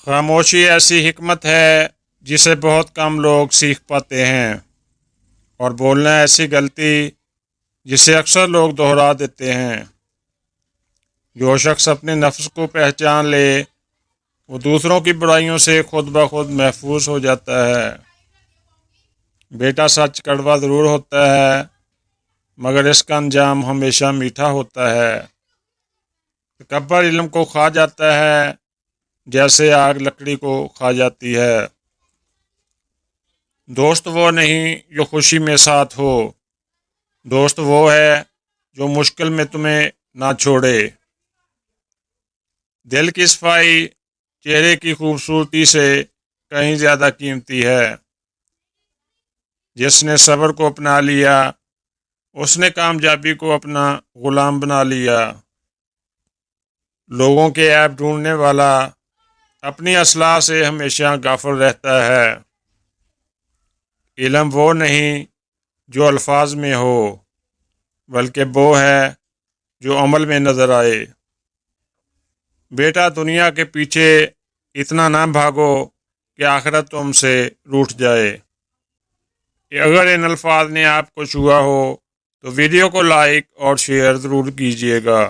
خاموشی ایسی حکمت ہے جسے بہت کم لوگ سیکھ پاتے ہیں، اور بولنا ایسی غلطی جسے اکثر لوگ دہرا دیتے ہیں۔ جو شخص اپنے نفس کو پہچان لے وہ دوسروں کی برائیوں سے خود بخود محفوظ ہو جاتا ہے۔ بیٹا سچ کڑوا ضرور ہوتا ہے مگر اس کا انجام ہمیشہ میٹھا ہوتا ہے۔ تکبر علم کو کھا جاتا ہے جیسے آگ لکڑی کو کھا جاتی ہے۔ دوست وہ نہیں جو خوشی میں ساتھ ہو، دوست وہ ہے جو مشکل میں تمہیں نہ چھوڑے۔ دل کی صفائی چہرے کی خوبصورتی سے کہیں زیادہ قیمتی ہے۔ جس نے صبر کو اپنا لیا اس نے کامیابی کو اپنا غلام بنا لیا۔ لوگوں کے عیب ڈھونڈنے والا اپنی اصلاح سے ہمیشہ غافل رہتا ہے۔ علم وہ نہیں جو الفاظ میں ہو بلکہ وہ ہے جو عمل میں نظر آئے۔ بیٹا دنیا کے پیچھے اتنا نہ بھاگو کہ آخرت تم سے روٹھ جائے۔ اگر ان الفاظ نے آپ کو چھوا ہو تو ویڈیو کو لائک اور شیئر ضرور کیجیے گا۔